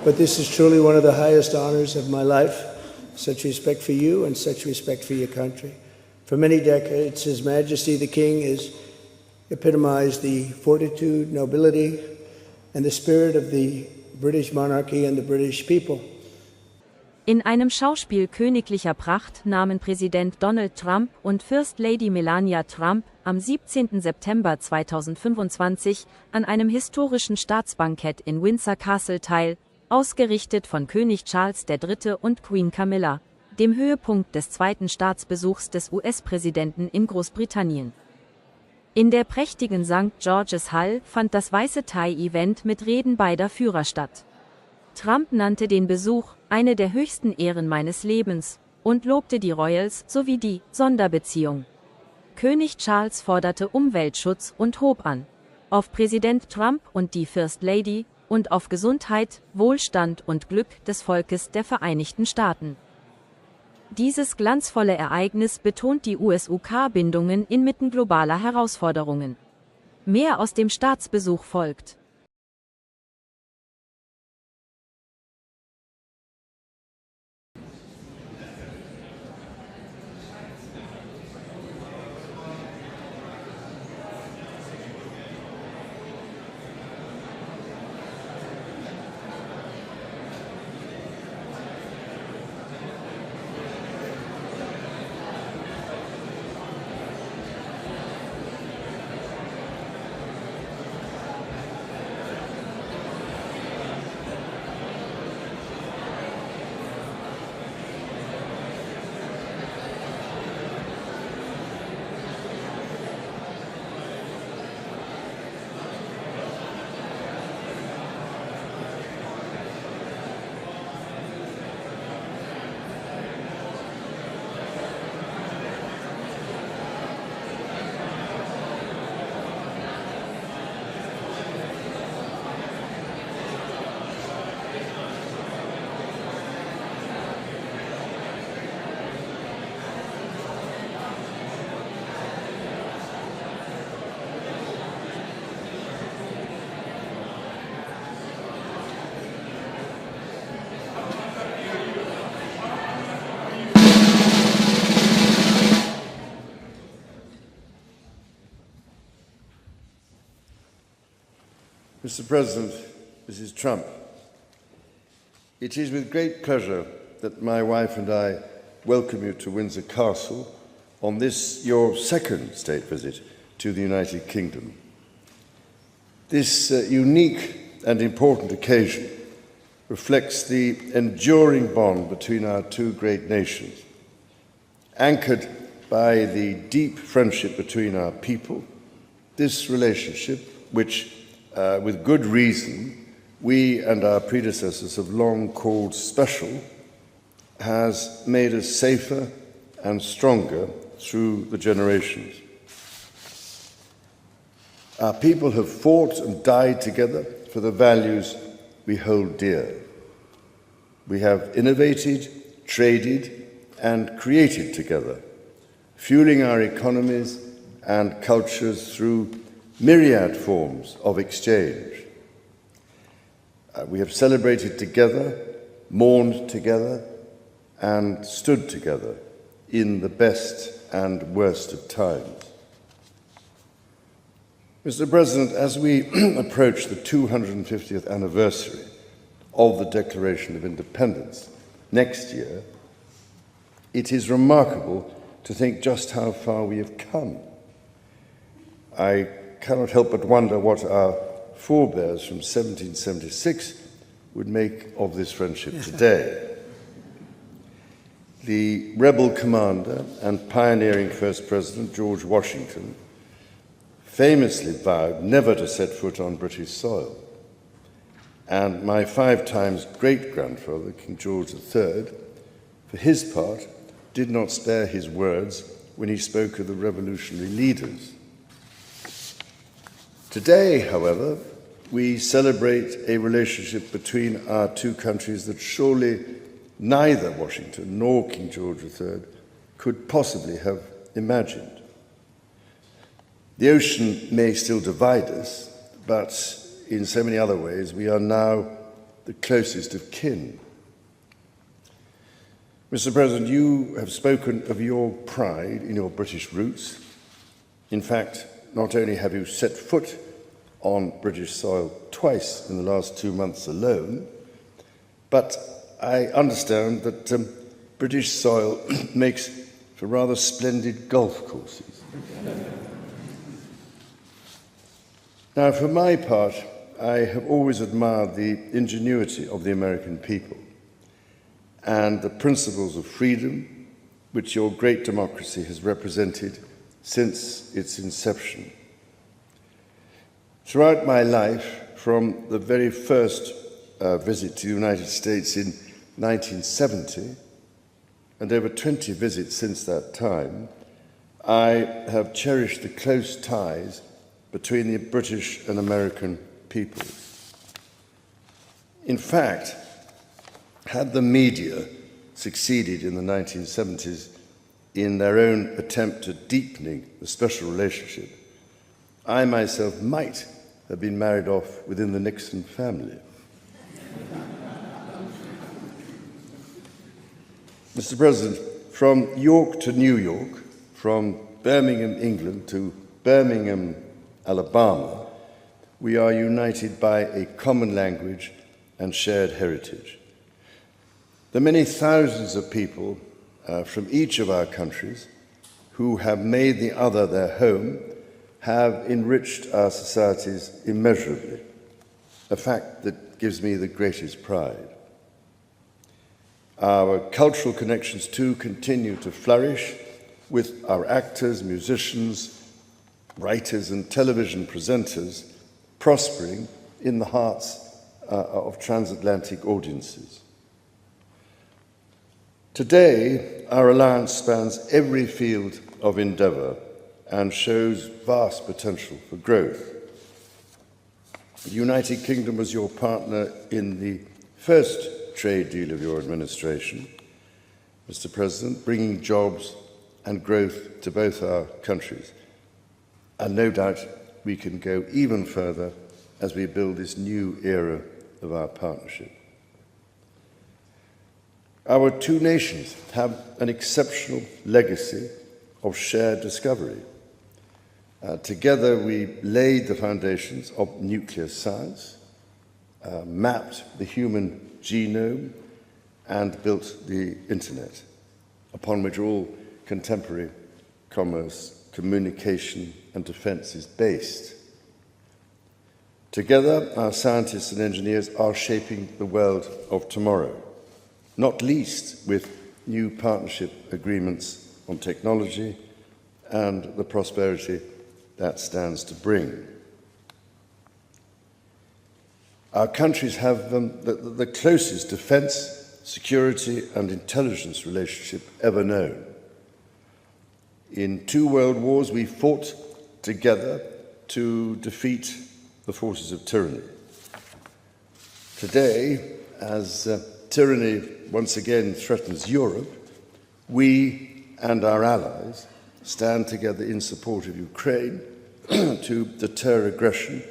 but this is truly one of the highest honors of my life. Such respect for you and such respect for your country. For many decades, His Majesty the King has epitomized the fortitude, nobility, and the spirit of the British monarchy and the British people. In einem Schauspiel königlicher Pracht nahmen Präsident Donald Trump und First Lady Melania Trump am 17. September 2025 an einem historischen Staatsbankett in Windsor Castle teil, ausgerichtet von König Charles III. Und Queen Camilla, dem Höhepunkt des zweiten Staatsbesuchs des US-Präsidenten in Großbritannien. In der prächtigen St. George's Hall fand das weiße Tie-Event mit Reden beider Führer statt. Trump nannte den Besuch eine der höchsten Ehren meines Lebens und lobte die Royals sowie die Sonderbeziehung. König Charles forderte Umweltschutz und hob an auf Präsident Trump und die First Lady und auf Gesundheit, Wohlstand und Glück des Volkes der Vereinigten Staaten. Dieses glanzvolle Ereignis betont die US-UK-Bindungen inmitten globaler Herausforderungen. Mehr aus dem Staatsbesuch folgt. Mr. President, Mrs. Trump, it is with great pleasure that my wife and I welcome you to Windsor Castle on this, your second state visit to the United Kingdom. This unique and important occasion reflects the enduring bond between our two great nations, anchored by the deep friendship between our people. This relationship, which with good reason, we and our predecessors have long called special, has made us safer and stronger through the generations. Our people have fought and died together for the values we hold dear. We have innovated, traded, and created together, fueling our economies and cultures through myriad forms of exchange. We have celebrated together, mourned together, and stood together in the best and worst of times. Mr. President, as we approach the 250th anniversary of the Declaration of Independence next year, it is remarkable to think just how far we have come. I cannot help but wonder what our forebears from 1776 would make of this friendship today. The rebel commander and pioneering First President George Washington famously vowed never to set foot on British soil. And my 5 times great-grandfather, King George III, for his part, did not spare his words when he spoke of the revolutionary leaders. Today, however, we celebrate a relationship between our two countries that surely neither Washington nor King George III could possibly have imagined. The ocean may still divide us, but in so many other ways we are now the closest of kin. Mr. President, you have spoken of your pride in your British roots. In fact, not only have you set foot on British soil twice in the last 2 months alone, but I understand that British soil makes for rather splendid golf courses. Now, for my part, I have always admired the ingenuity of the American people and the principles of freedom which your great democracy has represented since its inception. Throughout my life, from the very first visit to the United States in 1970, and over 20 visits since that time, I have cherished the close ties between the British and American peoples. In fact, had the media succeeded in the 1970s in their own attempt at deepening the special relationship, I myself might have been married off within the Nixon family. Mr. President, from York to New York, from Birmingham, England to Birmingham, Alabama, we are united by a common language and shared heritage. The many thousands of people from each of our countries who have made the other their home have enriched our societies immeasurably, a fact that gives me the greatest pride. Our cultural connections too continue to flourish, with our actors, musicians, writers and television presenters prospering in the hearts of transatlantic audiences. Today, our alliance spans every field of endeavour and shows vast potential for growth. The United Kingdom was your partner in the first trade deal of your administration, Mr. President, bringing jobs and growth to both our countries. And no doubt we can go even further as we build this new era of our partnership. Our two nations have an exceptional legacy of shared discovery. Together we laid the foundations of nuclear science, mapped the human genome, and built the internet, upon which all contemporary commerce, communication, and defense is based. Together, our scientists and engineers are shaping the world of tomorrow, not least with new partnership agreements on technology and the prosperity that stands to bring. Our countries have the closest defense, security, and intelligence relationship ever known. In 2 world wars, we fought together to defeat the forces of tyranny. Today, as tyranny once again threatens Europe, we and our allies stand together in support of Ukraine to deter aggression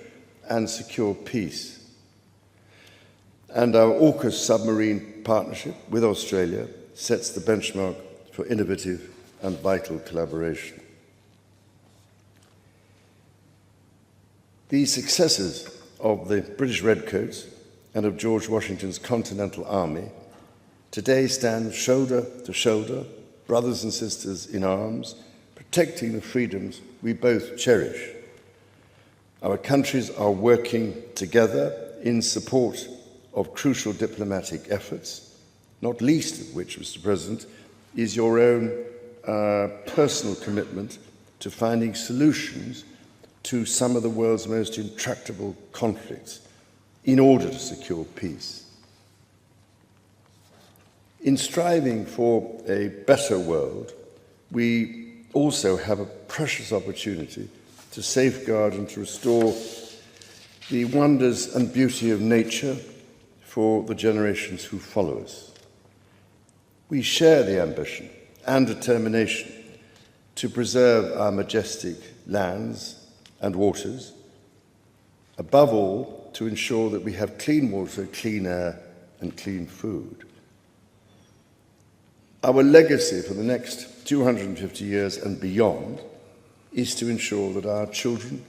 and secure peace. And our AUKUS submarine partnership with Australia sets the benchmark for innovative and vital collaboration. The successes of the British Redcoats and of George Washington's Continental Army today stand shoulder to shoulder, brothers and sisters in arms, protecting the freedoms we both cherish. Our countries are working together in support of crucial diplomatic efforts, not least of which, Mr. President, is your own personal commitment to finding solutions to some of the world's most intractable conflicts in order to secure peace. In striving for a better world, we also have a precious opportunity to safeguard and to restore the wonders and beauty of nature for the generations who follow us. We share the ambition and determination to preserve our majestic lands and waters, above all, to ensure that we have clean water, clean air, and clean food. Our legacy for the next 250 years and beyond is to ensure that our children,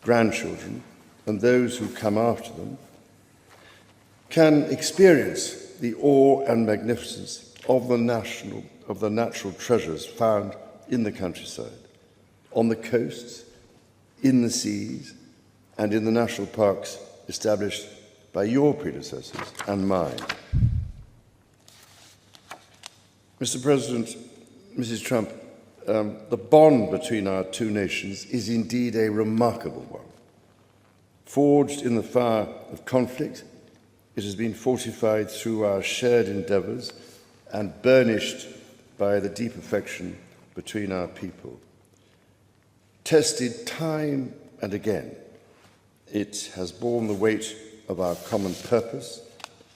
grandchildren, and those who come after them can experience the awe and magnificence of the natural treasures found in the countryside, on the coasts, in the seas, and in the national parks established by your predecessors and mine. Mr. President, Mrs. Trump, the bond between our two nations is indeed a remarkable one. Forged in the fire of conflict, it has been fortified through our shared endeavours and burnished by the deep affection between our people. Tested time and again, it has borne the weight of our common purpose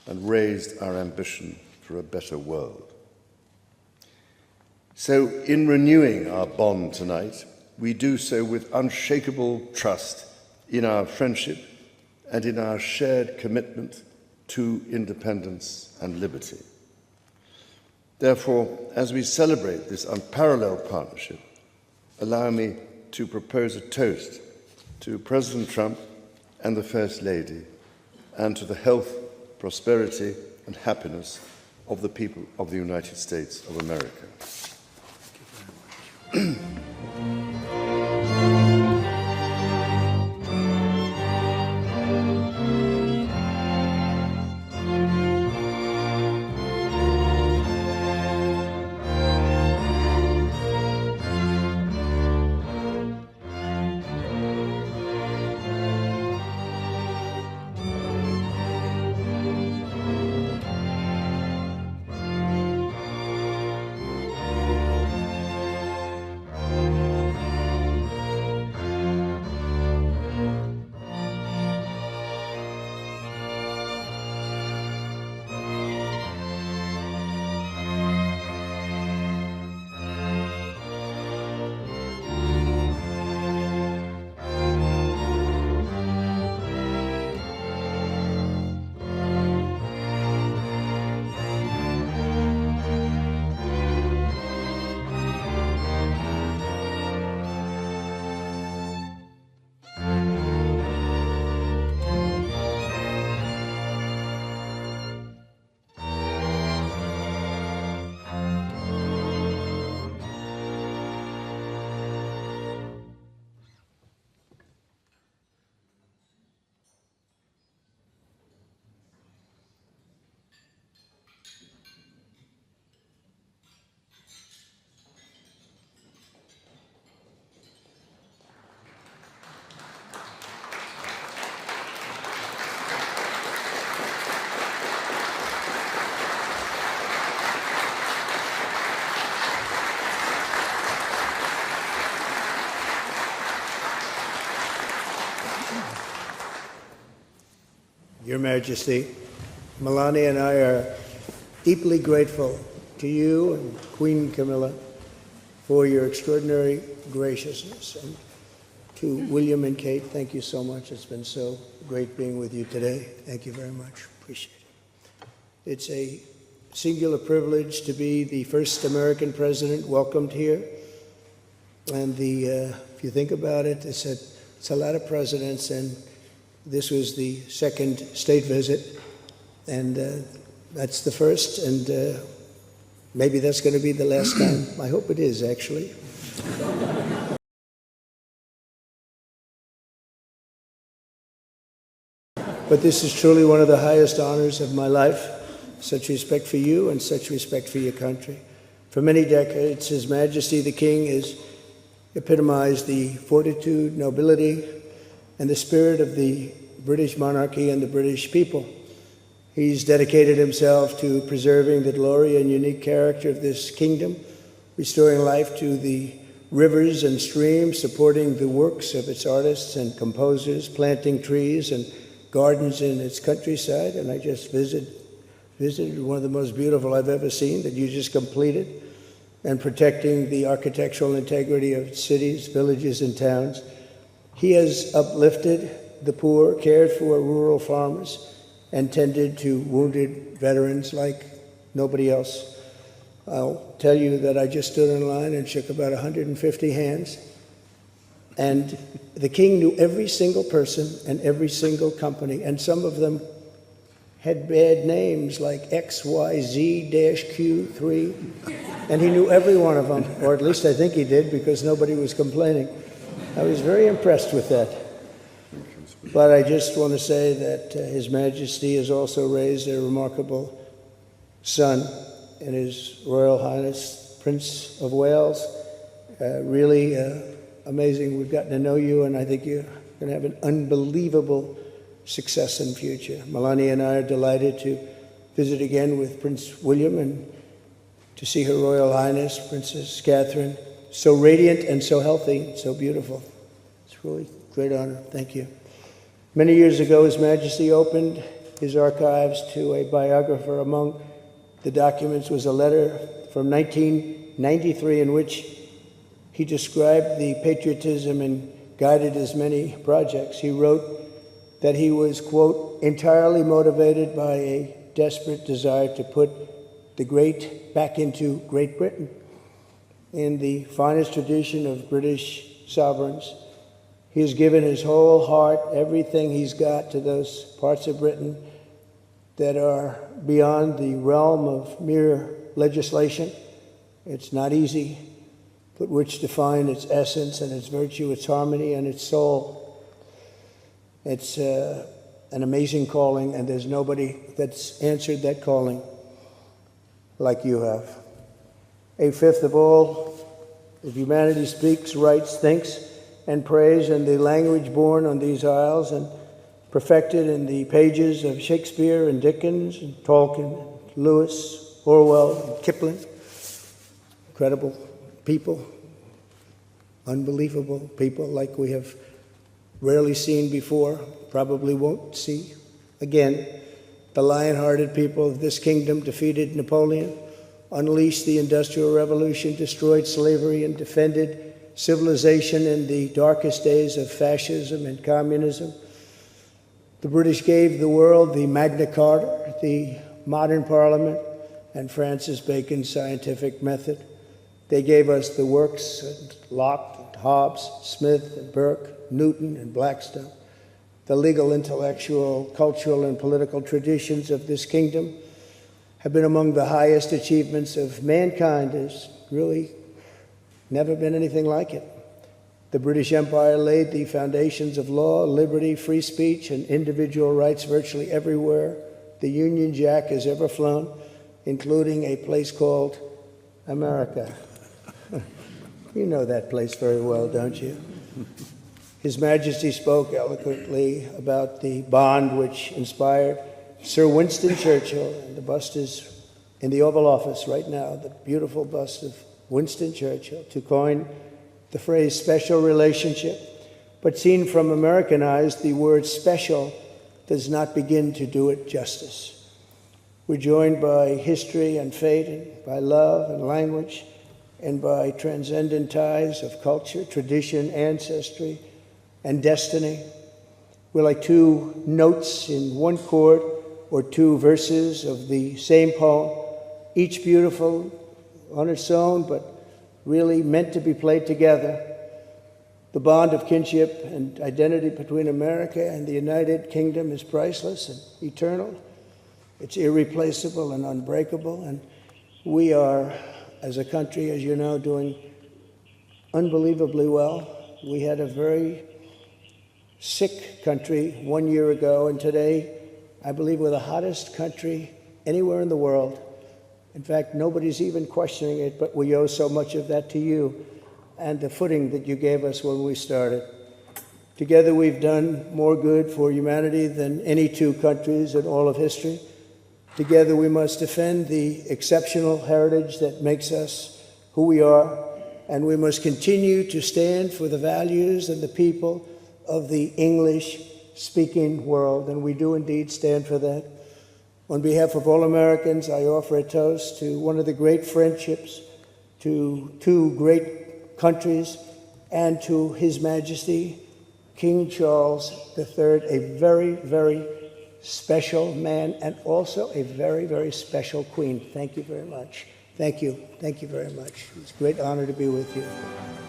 and raised our ambition for a better world. So, in renewing our bond tonight, we do so with unshakable trust in our friendship and in our shared commitment to independence and liberty. Therefore, as we celebrate this unparalleled partnership, allow me to propose a toast to President Trump and the First Lady, and to the health, prosperity, and happiness of the people of the United States of America. Your Majesty, Melania and I are deeply grateful to you and Queen Camilla for your extraordinary graciousness. And to William and Kate, thank you so much. It's been so great being with you today. Thank you very much. Appreciate it. It's a singular privilege to be the first American president welcomed here. And if you think about it, it's a lot of presidents, and this was the second state visit, and that's the first, and maybe that's going to be the last time. I hope it is, actually. But this is truly one of the highest honors of my life. Such respect for you and such respect for your country. For many decades, His Majesty the King has epitomized the fortitude, nobility, and the spirit of the British monarchy and the British people. He's dedicated himself to preserving the glory and unique character of this kingdom, restoring life to the rivers and streams, supporting the works of its artists and composers, planting trees and gardens in its countryside. And I just visited one of the most beautiful I've ever seen that you just completed, and protecting the architectural integrity of cities, villages, and towns. He has uplifted the poor, cared for rural farmers, and tended to wounded veterans like nobody else. I'll tell you that I just stood in line and shook about 150 hands, and the king knew every single person and every single company, and some of them had bad names like XYZ-Q3, and he knew every one of them, or at least I think he did, because nobody was complaining. I was very impressed with that. But I just want to say that His Majesty has also raised a remarkable son in His Royal Highness, Prince of Wales. Really amazing. We've gotten to know you, and I think you're going to have an unbelievable success in future. Melania and I are delighted to visit again with Prince William and to see Her Royal Highness, Princess Catherine, so radiant and so healthy, so beautiful. It's really a great honor. Thank you. Many years ago, His Majesty opened his archives to a biographer. Among the documents was a letter from 1993 in which he described the patriotism and guided his many projects. He wrote that he was, quote, entirely motivated by a desperate desire to put the great back into Great Britain. In the finest tradition of British sovereigns, he has given his whole heart, everything he's got, to those parts of Britain that are beyond the realm of mere legislation. It's not easy, but which define its essence and its virtue, its harmony and its soul. It's an amazing calling, and there's nobody that's answered that calling like you have. A fifth of all of humanity speaks, writes, thinks, and prays in the language born on these isles and perfected in the pages of Shakespeare and Dickens and Tolkien, Lewis, Orwell, and Kipling. Incredible people, unbelievable people like we have rarely seen before, probably won't see again. The lion-hearted people of this kingdom defeated Napoleon, unleashed the Industrial Revolution, destroyed slavery, and defended civilization in the darkest days of fascism and communism. The British gave the world the Magna Carta, the modern parliament, and Francis Bacon's scientific method. They gave us the works of Locke, and Hobbes, Smith, and Burke, Newton, and Blackstone. The legal, intellectual, cultural, and political traditions of this kingdom have been among the highest achievements of mankind. There's really never been anything like it. The British Empire laid the foundations of law, liberty, free speech, and individual rights virtually everywhere the Union Jack has ever flown, including a place called America. You know that place very well, don't you? His Majesty spoke eloquently about the bond which inspired Sir Winston Churchill, and the bust is in the Oval Office right now, the beautiful bust of Winston Churchill, to coin the phrase special relationship. But seen from American eyes, the word special does not begin to do it justice. We're joined by history and fate, and by love and language, and by transcendent ties of culture, tradition, ancestry, and destiny. We're like two notes in one chord, or two verses of the same poem, each beautiful on its own, but really meant to be played together. The bond of kinship and identity between America and the United Kingdom is priceless and eternal. It's irreplaceable and unbreakable, and we are, as a country, as you know, doing unbelievably well. We had a very sick country 1 year ago, and today I believe we're the hottest country anywhere in the world. In fact, nobody's even questioning it, but we owe so much of that to you and the footing that you gave us when we started. Together we've done more good for humanity than any two countries in all of history. Together we must defend the exceptional heritage that makes us who we are, and we must continue to stand for the values and the people of the English-speaking world, and we do indeed stand for that. On behalf of all Americans, I offer a toast to one of the great friendships, to two great countries, and to His Majesty, King Charles III, a very, very special man, and also a very, very special queen. Thank you very much. Thank you. Thank you very much. It's a great honor to be with you.